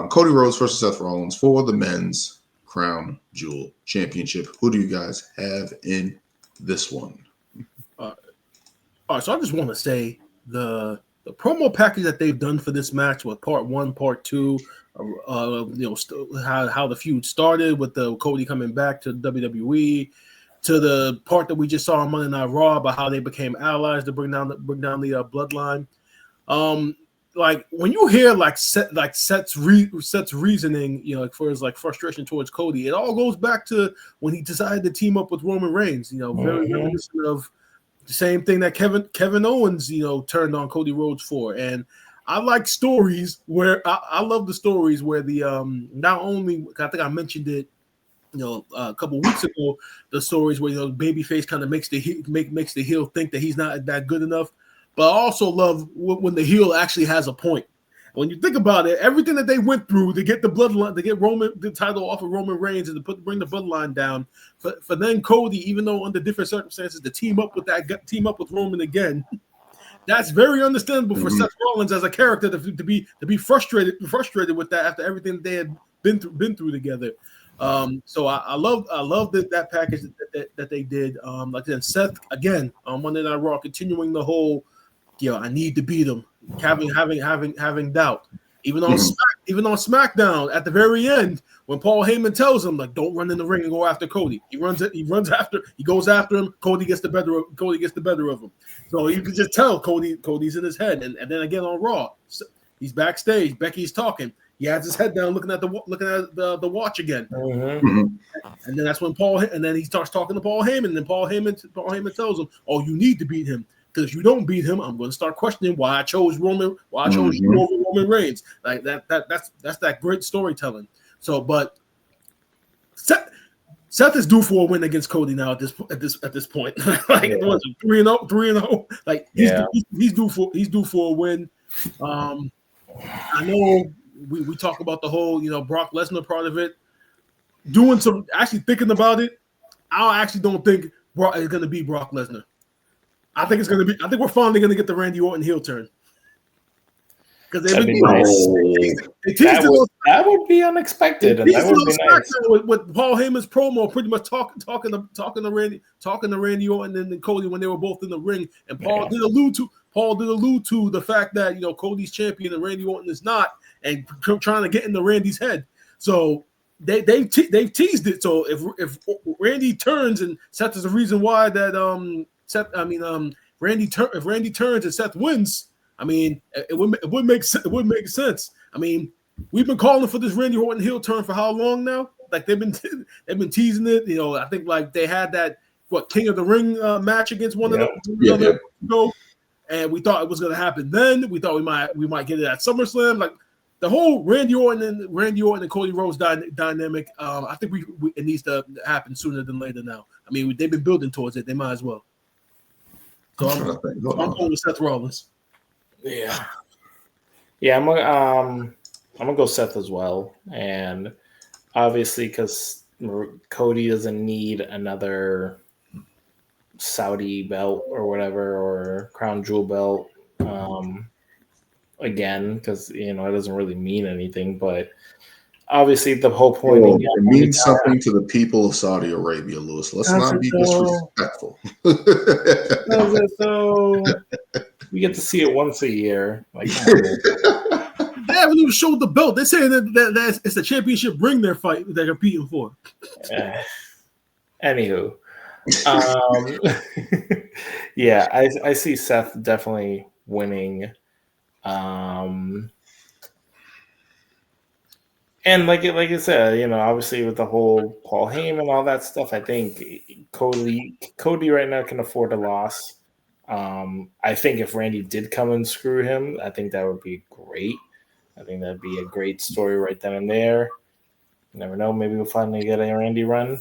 Cody Rhodes versus Seth Rollins for the men's Crown Jewel Championship. Who do you guys have in this one? All right, so I just want to say the promo package that they've done for this match with part 1, part 2, how the feud started with the Cody coming back to WWE, to the part that we just saw on Monday Night Raw about how they became allies to bring down the bloodline. Like when you hear Seth's reasoning, for his like frustration towards Cody, it all goes back to when he decided to team up with Roman Reigns. Very reminiscent of the same thing that Kevin Owens, turned on Cody Rhodes for. And I like stories where I love the stories where the not only, I think I mentioned it, a couple weeks ago, the stories where babyface kind of makes the heel think that he's not that good enough. But I also love when the heel actually has a point. When you think about it, everything that they went through to get the bloodline, to get the title off of Roman Reigns, and to bring the bloodline down, for then Cody, even though under different circumstances, to team up with Roman again. That's very understandable for Seth Rollins as a character to be frustrated with that after everything they had been through together. So I love that package that they did. Like then Seth again on Monday Night Raw, continuing the whole, I need to beat him, having doubt. Even on SmackDown at the very end, when Paul Heyman tells him like, don't run in the ring and go after Cody, he goes after him. Cody gets the better of him. So you can just tell Cody's in his head. And then again on Raw, he's backstage. Becky's talking. he has his head down, looking at the watch again. Mm-hmm. And then that's when he starts talking to Paul Heyman, and then Paul Heyman tells him, "Oh, you need to beat him, because if you don't beat him, I'm going to start questioning why I chose you over Roman Reigns." Like that's that great storytelling. So, but Seth is due for a win against Cody now at this point. Like it was 3-0. Like he's due for a win. I know we talk about the whole Brock Lesnar part of it. Thinking about it, I actually don't think Brock is going to be Brock Lesnar. I think we're finally going to get the Randy Orton heel turn. Because that'd be nice. That would be unexpected, and that would be nice. With Paul Heyman's promo, pretty much talking to Randy Orton and Cody when they were both in the ring, and Paul did allude to the fact that Cody's champion and Randy Orton is not, and trying to get into Randy's head. So they've teased it. So if Randy turns and Seth is the reason why that if Randy turns and Seth wins. I mean, it would make sense. I mean, we've been calling for this Randy Orton heel turn for how long now? Like they've been teasing it. I think like they had that King of the Ring match against one another. And we thought it was going to happen then. We thought we might get it at SummerSlam. Like the whole Randy Orton and Cody Rhodes dynamic. I think it needs to happen sooner than later now. I mean, they've been building towards it. They might as well. So I'm going with Seth Rollins. Yeah. I'm gonna go Seth as well, and obviously because Cody doesn't need another Saudi belt or whatever, or crown jewel belt again, because it doesn't really mean anything. But obviously the whole point it means something to the people of Saudi Arabia, Lewis. Let's not be disrespectful. So we get to see it once a year. Like they haven't even showed the belt. They're saying that it's the championship ring they're competing for. Anywho, I see Seth definitely winning. And like I said, obviously with the whole Paul Heyman and all that stuff, I think Cody right now can afford a loss. I think if Randy did come and screw him, I think that would be great. I think that'd be a great story right then and there. You never know, maybe we'll finally get a Randy run.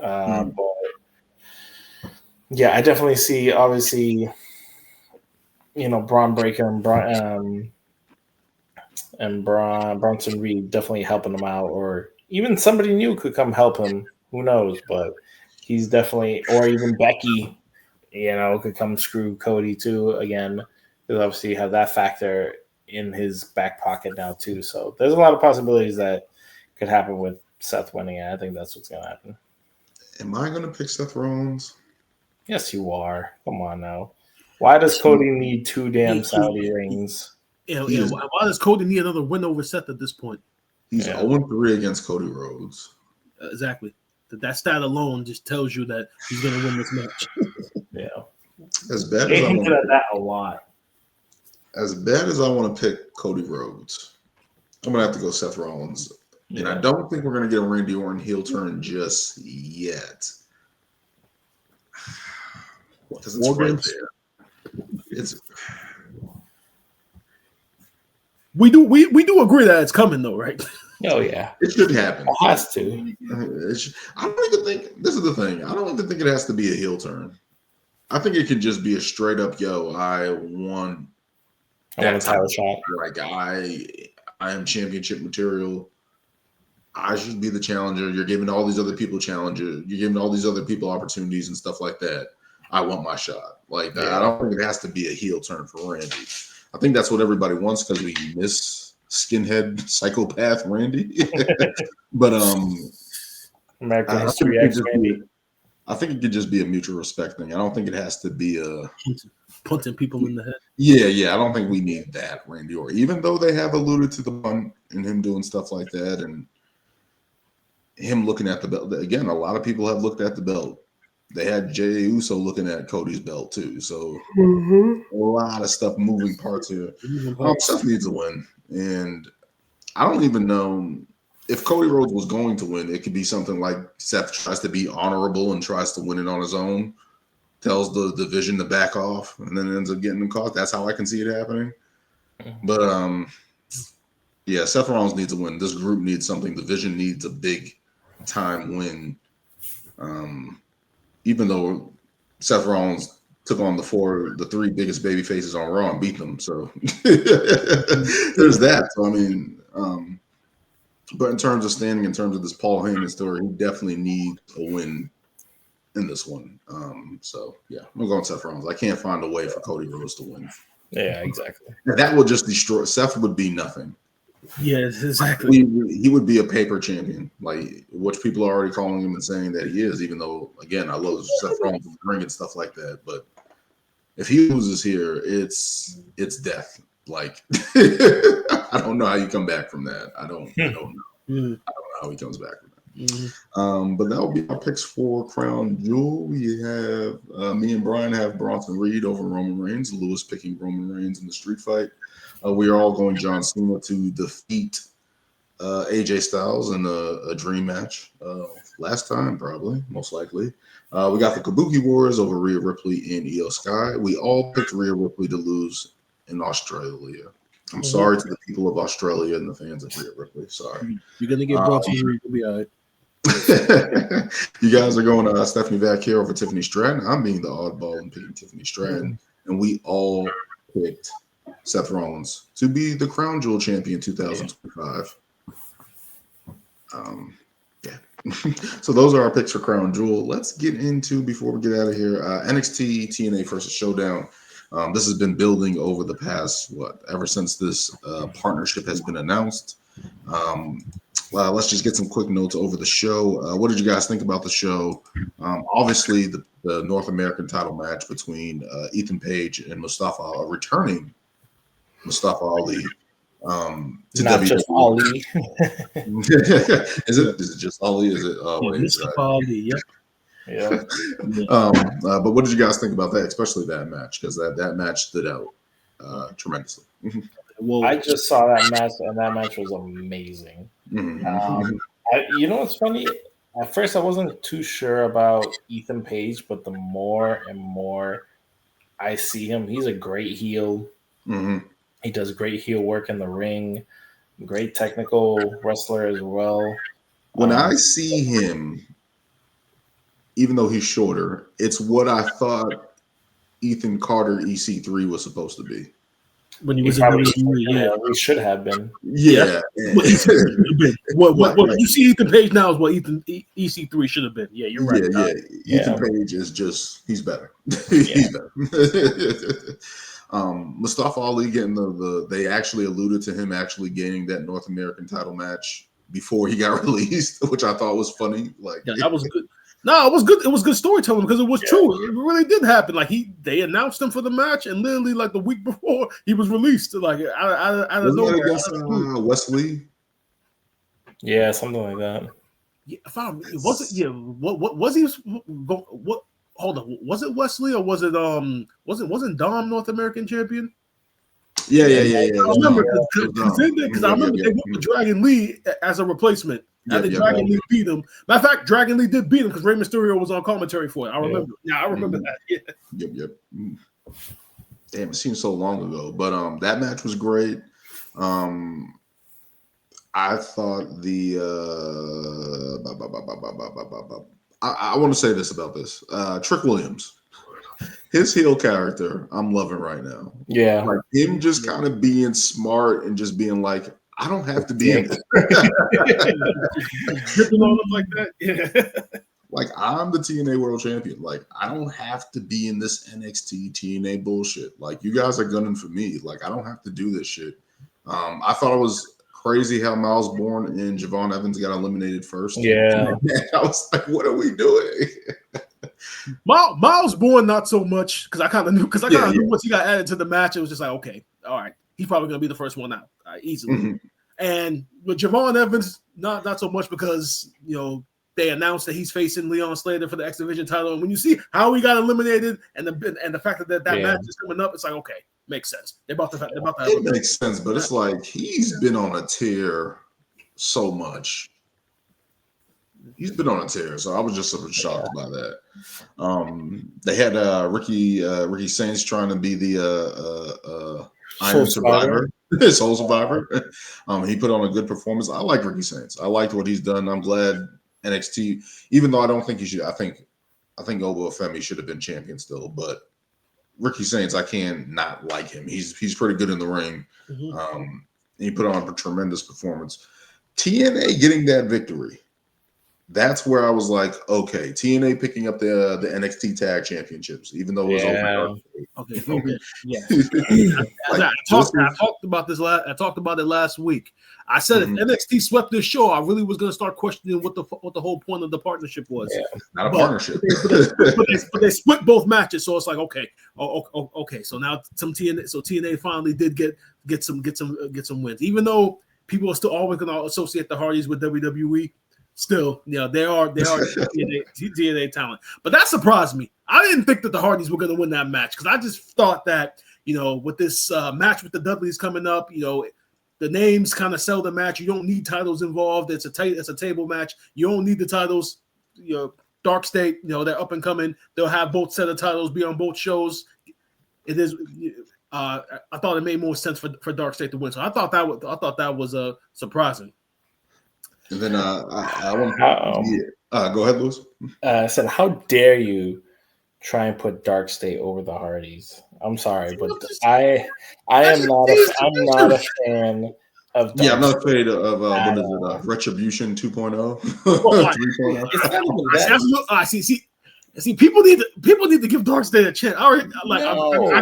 But yeah, I definitely see obviously, Braun Breaker and Bronson Reed definitely helping him out, or even somebody new could come help him. Who knows? But he's definitely, or even Becky, could come screw Cody too again. Because obviously you have that factor in his back pocket now too. So there's a lot of possibilities that could happen with Seth winning. And I think that's what's going to happen. Am I going to pick Seth Rollins? Yes, you are. Come on now. Why does Cody need 2 damn Saudi rings? Why does Cody need another win over Seth at this point? He's 0-3 against Cody Rhodes. Exactly. That stat alone just tells you that he's going to win this match. Yeah. As bad as I want that a lot. As bad as I want to pick Cody Rhodes, I'm going to have to go Seth Rollins. Yeah. And I don't think we're going to get a Randy Orton heel turn just yet. Because it's right there. We do agree that it's coming though, right? Oh yeah, it should happen. It has to. I don't even think this is the thing. I don't even think it has to be a heel turn. I think it could just be a straight up, I want a title shot. Like I am championship material. I should be the challenger. You're giving all these other people challenges. You're giving all these other people opportunities and stuff like that. I want my shot. Like I don't think it has to be a heel turn for Randy. I think that's what everybody wants because we miss skinhead psychopath Randy. But American History X Randy. I think it could just be a mutual respect thing. I don't think it has to be a punting people in the head. Yeah. I don't think we need that Randy Orton, even though they have alluded to the punt and him doing stuff like that and him looking at the belt. Again, a lot of people have looked at the belt. They had Jey Uso looking at Cody's belt too. So a lot of stuff, moving parts here. Seth needs a win. And I don't even know if Cody Rhodes was going to win. It could be something like Seth tries to be honorable and tries to win it on his own, tells the division to back off, and then ends up getting the cause. That's how I can see it happening. But yeah, Seth Rollins needs a win. This group needs something. The division needs a big time win. Even though Seth Rollins took on the three biggest baby faces on Raw and beat them. So there's that. So I mean, but in terms of standing, in terms of this Paul Heyman story, he definitely needs a win in this one. So yeah, I'm going Seth Rollins. I can't find a way for Cody Rhodes to win. Yeah, exactly. That would just destroy. Seth would be nothing. Yes, exactly. He would be a paper champion, like which people are already calling him and saying that he is. Even though, again, I love Seth Rollins in the ring and stuff like that. But if he loses here, it's death. Like I don't know how you come back from that. I don't know. I don't know how he comes back from that. But that will be our picks for Crown Jewel. We have me and Brian have Bronson Reed over Roman Reigns. Lewis picking Roman Reigns in the street fight. We are all going John Cena to defeat AJ Styles in a dream match. Last time, probably, most likely. We got the Kabuki Wars over Rhea Ripley and Io Sky. We all picked Rhea Ripley to lose in Australia. I'm sorry to the people of Australia and the fans of Rhea Ripley. Sorry. You're going to get Bronson Reed. You'll be all right. You guys are going to Stephanie Vaquer over Tiffany Stratton. I'm being the oddball and picking Tiffany Stratton. And we all picked Seth Rollins to be the Crown Jewel champion 2025. So those are our picks for Crown Jewel. Let's get into, before we get out of here, NXT TNA versus Showdown. This has been building over the past, ever since this partnership has been announced. Let's just get some quick notes over the show. What did you guys think about the show? Obviously, the North American title match between Ethan Page and Mustafa, returning Mustafa Ali. To Not WWE. just Ali. Is it just Ali? Is it Mustafa Ali? Yep. Yeah. But what did you guys think about that, especially that match? Because that match stood out tremendously. Well, I just saw that match, and that match was amazing. You know what's funny? At first, I wasn't too sure about Ethan Page, but the more and more I see him, he's a great heel. He does great heel work in the ring. Great technical wrestler as well. When I see him, even though he's shorter, it's what I thought Ethan Carter EC3 was supposed to be. When he was in WWE, we should have been. Yeah. What you see Ethan Page now is what Ethan EC3 should have been. Yeah, you're right. Ethan Page is just, he's better. He's better. Mustafa Ali getting they actually alluded to him actually gaining that North American title match before he got released, which I thought was funny. Like, that was good. No, it was good. It was good storytelling because it was true. It really did happen. Like they announced him for the match, and literally like the week before he was released. Like out of nowhere. Against Wesley. Yeah, something like that. Yeah, was it? Yeah, what was he? What? Hold on. Was it Wesley or was it wasn't Dom North American champion? Yeah. I remember because I remember they went with Dragon Lee as a replacement. Dragon Lee beat him. Matter of fact, Dragon Lee did beat him because Rey Mysterio was on commentary for it. I remember. Yeah, I remember that. Yeah. Yep. Damn, it seems so long ago. But that match was great. I thought I want to say this about this. Trick Williams. His heel character, I'm loving right now. Yeah. Like him just kind of being smart and just being like, I don't have to be in this. Dripping on him like that. Yeah. Like, I'm the TNA World Champion. Like, I don't have to be in this NXT TNA bullshit. Like, you guys are gunning for me. Like, I don't have to do this shit. I thought it was crazy how Miles Bourne and Javon Evans got eliminated first. Yeah. I was like, what are we doing? Miles Bourne, not so much, because I kind of knew once he got added to the match, it was just like, okay, all right, he's probably going to be the first one out easily. And with Javon Evans, not so much because, they announced that he's facing Leon Slater for the X Division title. And when you see how he got eliminated and the fact that match is coming up, it's like, okay, makes sense. They're about to have It makes sense, but it's like he's been on a tear so much. He's been on a tear, so I was just sort of shocked by that. They had Ricky Saints trying to be the Iron Survivor, Soul Survivor. He put on a good performance. I like Ricky Saints. I liked what he's done. I'm glad NXT, even though I don't think he should. I think Obo Femi should have been champion still, but Ricky Saints, I can't not like him. He's pretty good in the ring. He put on a tremendous performance. TNA getting that victory. That's where I was like, okay, TNA picking up the NXT Tag Championships, even though it was over. Okay. Yeah. Like, I talked about this. I talked about it last week. I said if NXT swept this show, I really was going to start questioning what the whole point of the partnership was. Yeah, not a partnership. But they split both matches, so it's like okay. So now TNA finally did get some wins, even though people are still always going to associate the Hardys with WWE. Still, they are TNA talent. But that surprised me. I didn't think that the Hardys were going to win that match because I just thought that, with this match with the Dudleys coming up, the names kind of sell the match. You don't need titles involved. It's a table match. You don't need the titles. Dark State, they're up and coming. They'll have both set of titles be on both shows. It is. I thought it made more sense for Dark State to win. So I thought that was surprising. And then I want to go ahead, Louis. I said, how dare you try and put Dark State over the Hardys? I'm sorry, but I'm not a fan of Dark I'm not afraid of what is it, Retribution 2.0? 3.0. It's not even that. I see. People need to give Dark State a chance. I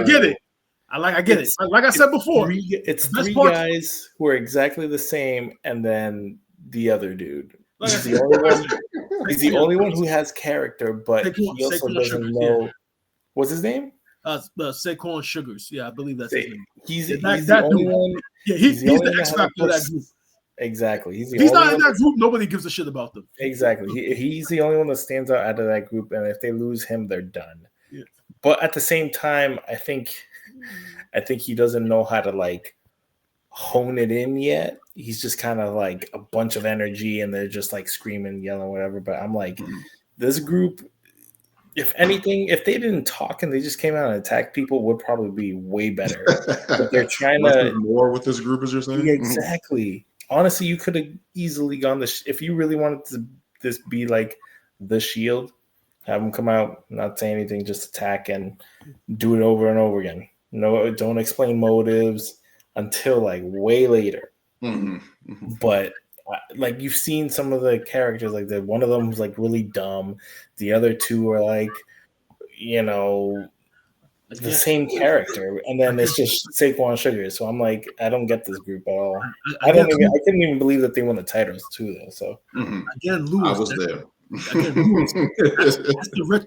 get it. I get it. Like I said before, it's three guys who are exactly the same, and then the other dude. He's the only one who has character, but he also doesn't know. Yeah. What's his name? Saquon Sugars. Yeah, I believe that's his name. He's the only one. Yeah, he's the X factor of that group. Exactly. He's not in that group. Nobody gives a shit about them. Exactly. He's the only one that stands out of that group, and if they lose him, they're done. Yeah. But at the same time, I think he doesn't know how to hone it in yet. He's just kind of like a bunch of energy and they're just like screaming, yelling, whatever. But I'm like, this group, if anything, if they didn't talk and they just came out and attacked people, would probably be way better. But they're trying to more with this group, as you're saying. Yeah, exactly. Honestly, you could have easily gone if you really wanted to this be like the Shield, have them come out, not say anything, just attack and do it over and over again. No, don't explain motives until way later. But you've seen some of the characters, one of them was really dumb, the other two are the same character, and then it's just Saquon Sugar. So I'm like, I don't get this group at all. I couldn't even believe that they won the titles too, though. So again, Louis, I was there.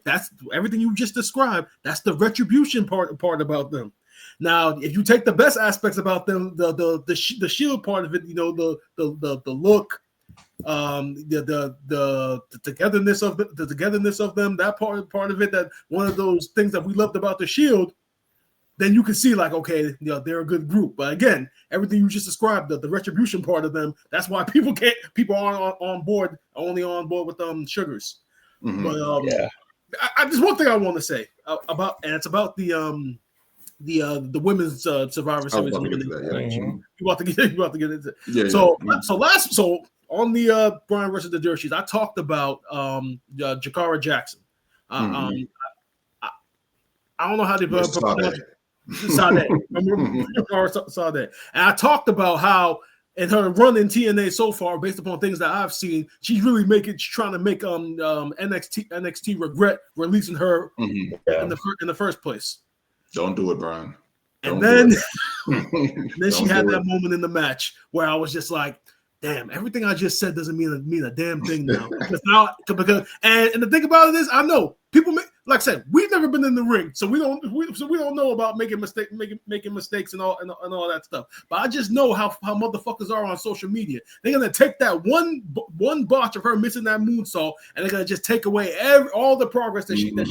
That's everything you just described. That's the retribution part about them. Now, if you take the best aspects about them, the Shield part of it, the look, the togetherness of them, that part of it, that one of those things that we loved about the Shield, then you can see okay, they're a good group. But again, everything you just described, the retribution part of them, that's why people aren't on board, only on board with Sugars. But there's one thing I want to say about the women's Survivor Series. You about to get into it. So on the Brian versus the Dirt Sheets, I talked about Jakara Jackson. I don't know how they Sade. And I talked about how in her run in TNA so far, based upon things that I've seen, she's really trying to make NXT regret releasing her in the first place. Don't do it, Brian. And then she had that moment in the match where I was just like, damn, everything I just said doesn't mean a damn thing now. And the thing about it is, I know people make, like I said, we've never been in the ring, so we don't know about making mistakes and all that stuff. But I just know how motherfuckers are on social media. They're gonna take that one botch of her missing that moonsault, and they're gonna just take away all the progress that she made.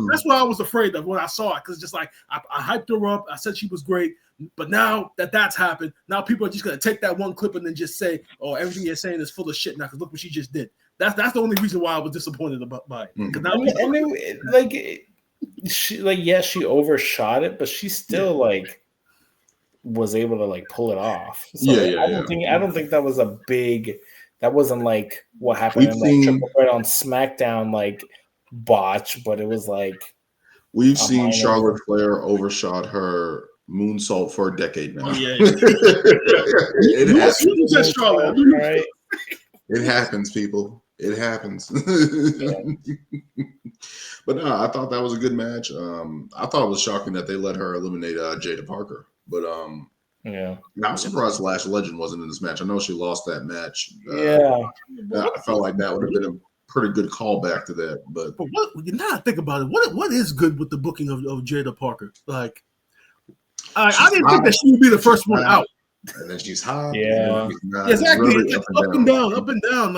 That's what I was afraid of when I saw it, because just like I hyped her up, I said she was great. But now that's happened, now people are just gonna take that one clip and then just say, "Oh, everything you're saying is full of shit." Now, because look what she just did. That's the only reason why I was disappointed by it. Because now she overshot it, but she still was able to pull it off. So I don't think that was a big. That wasn't like what happened in Triple Threat on SmackDown, botch, but it was we've seen Charlotte Flair overshot her moonsault for a decade now. Oh, yeah. It happens. Charlotte. Right? It happens, people. It happens. But no, I thought that was a good match. I thought it was shocking that they let her eliminate Jada Parker. But I'm surprised Lash Legend wasn't in this match. I know she lost that match. I felt like that would have been a pretty good callback to that. But what, now I think about it, what is good with the booking of Jada Parker? I didn't think that she would be the first one out. And then she's hot. Yeah, exactly. Really up and down.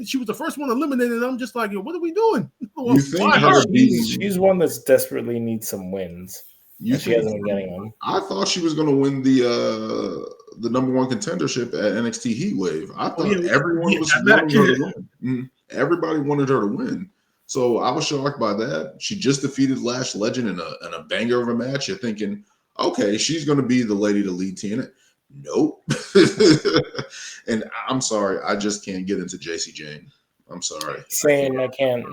She was the first one eliminated. I'm just like, what are we doing? You think she's one that's desperately needs some wins. She hasn't been getting them. I thought she was going to win the number one contendership at NXT Heatwave. I thought everyone was wanting her to win. Everybody wanted her to win. So I was shocked by that. She just defeated Lash Legend in a banger of a match. You're thinking, okay, she's going to be the lady to lead TNA. Nope. And I'm sorry, I just can't get into JC Jane. I'm sorry. Same, I can't.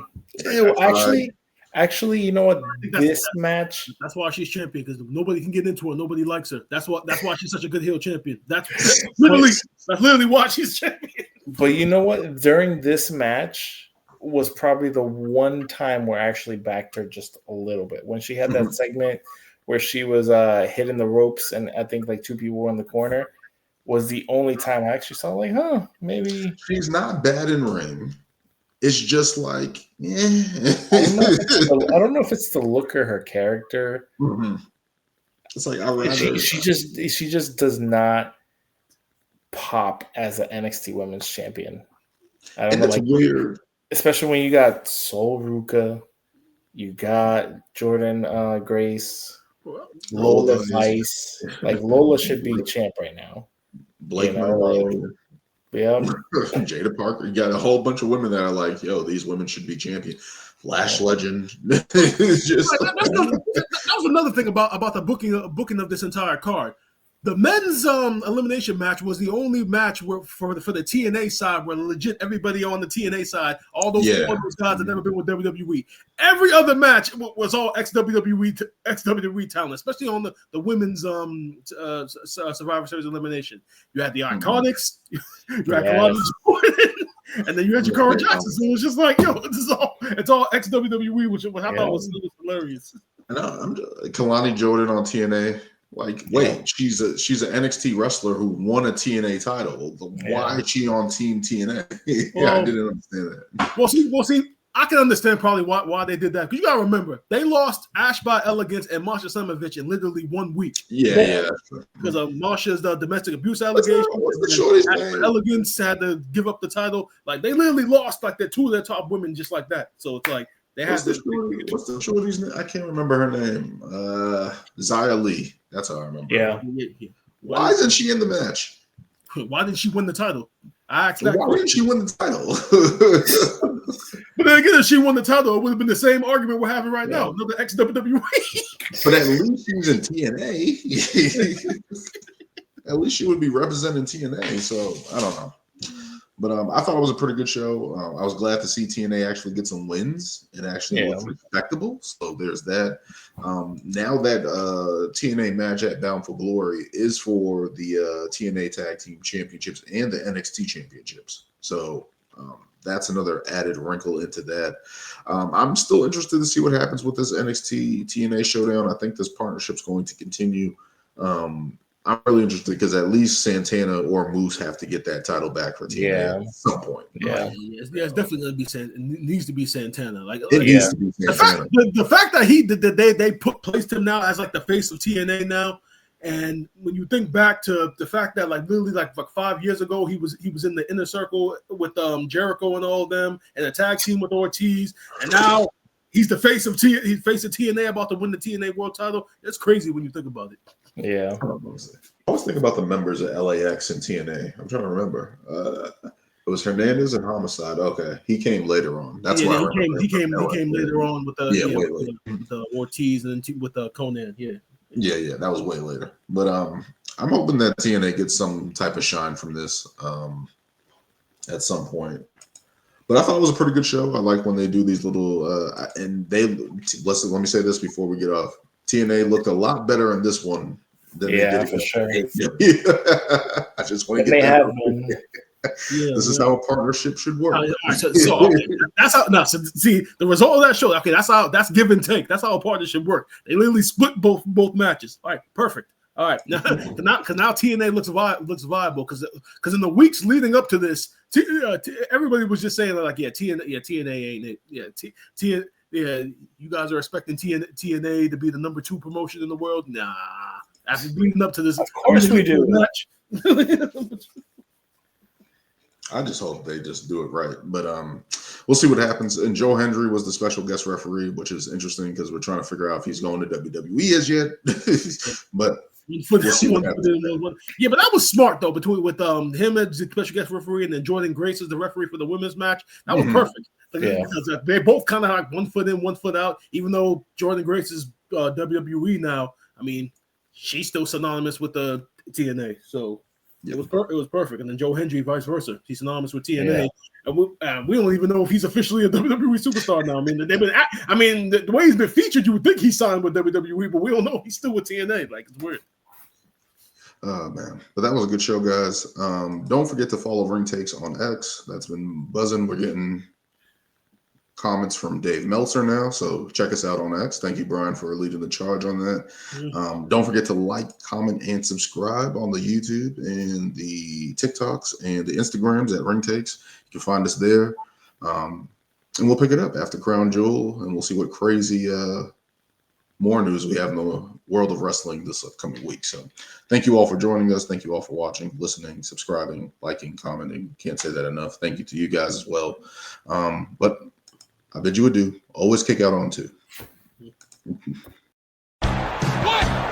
Actually, you know what? This match. That's why she's champion, because nobody can get into her. Nobody likes her. That's why she's such a good heel champion. That's literally why she's champion. But you know what? During this match was probably the one time where I actually backed her just a little bit. When she had that segment where she was hitting the ropes and I think two people were in the corner, was the only time I actually saw maybe. She's not bad in ring. It's just I don't know if it's the look of her character. Mm-hmm. It's she just does not pop as an NXT Women's Champion. I don't know, weird. Especially when you got Sol Ruka, you got Jordan Grace, Lola Vice. Lola should be champ right now. Blake Jada Parker. You got a whole bunch of women that are like, yo, these women should be champion. Lash Legend. That was another thing about the booking of this entire card. The men's elimination match was the only match where for the TNA side where legit everybody on the TNA side, all those guys have never been with WWE. Every other match was all ex-WWE talent, especially on the women's Survivor Series elimination. You had the Iconics, you had Kalani Jordan, and then you had Jakara Jackson. So it was just like, yo, it's all ex-WWE, which I thought was hilarious. I'm Kalani Jordan on TNA. She's an NXT wrestler who won a TNA title. Why is she on Team TNA? I didn't understand that. Well, see, I can understand probably why they did that. Because you got to remember, they lost Ash by Elegance and Marsha Slamovich in literally 1 week. Yeah. Because of Marsha's domestic abuse allegation. What's the shorty's name? Elegance had to give up the title. They literally lost their two of their top women just like that. So it's like they had what's the shorty's name? I can't remember her name. Zaya Lee. That's how I remember. Yeah. Why isn't she in the match? Why didn't she win the title? I asked that. Why didn't she win the title? But then again, if she won the title, it would have been the same argument we're having right now. Another ex-WWE. But at least she was in TNA. At least she would be representing TNA. So I don't know. But I thought it was a pretty good show. I was glad to see TNA actually get some wins and actually look respectable. So there's that. Now that TNA match at Bound for Glory is for the TNA Tag Team Championships and the NXT Championships. So that's another added wrinkle into that. I'm still interested to see what happens with this NXT TNA Showdown. I think this partnership's going to continue. I'm really interested because at least Santana or Moose have to get that title back for TNA at some point. Yeah. Right. It's definitely going to be it needs to be Santana. Like it needs to be Santana. The fact that they placed him now as like the face of TNA now, and when you think back to the fact that like literally like 5 years ago he was in the inner circle with Jericho and all of them, and a tag team with Ortiz, and now he's the face of TNA about to win the TNA World Title. It's crazy when you think about it. Yeah. I was thinking about the members of LAX and TNA. I'm trying to remember. It was Hernandez and Homicide. Okay, he came later on. That's why he came later on with the with the Ortiz and with the Conan. Yeah, that was way later. But I'm hoping that TNA gets some type of shine from this at some point. But I thought it was a pretty good show. I like when they do these little and let me say this before we get off. TNA looked a lot better in this one than they did. For sure. I just want to get that. This is how a partnership should work. That's how. No, see the result of that show. Okay, that's give and take. That's how a partnership works. They literally split both matches. All right, perfect. All right, now TNA looks viable because in the weeks leading up to this, everybody was just saying like, TNA ain't it. You guys are expecting TNA to be the number 2 promotion in the world. Nah, after leading up to this, of course we do. Match. I just hope they just do it right. But we'll see what happens. And Joe Hendry was the special guest referee, which is interesting because we're trying to figure out if he's going to WWE as yet. But we'll see what happens. Yeah, but that was smart though. With him as the special guest referee and then Jordan Grace as the referee for the women's match, that was perfect. Because they both kind of like 1 foot in, 1 foot out. Even though Jordan Grace is WWE now, I mean, she's still synonymous with the TNA. So. It was perfect, and then Joe Hendry, vice versa. He's synonymous with TNA, and we don't even know if he's officially a WWE superstar now. I mean, the way he's been featured, you would think he signed with WWE, but we don't know. He's still with TNA. Like, it's weird. Oh man, but that was a good show, guys. Don't forget to follow Ring Takes on X. That's been buzzing. We're getting comments from Dave Meltzer now, so check us out on X. Thank you, Brian, for leading the charge on that. Don't forget to like, comment, and subscribe on the YouTube and the TikToks and the Instagrams at Ring Takes. You can find us there, and we'll pick it up after Crown Jewel, and we'll see what crazy more news we have in the world of wrestling this upcoming week. So thank you all for joining us. Thank you all for watching, listening, subscribing, liking, commenting. Can't say that enough. Thank you to you guys as well. But I bid you adieu. Always kick out on 2. What?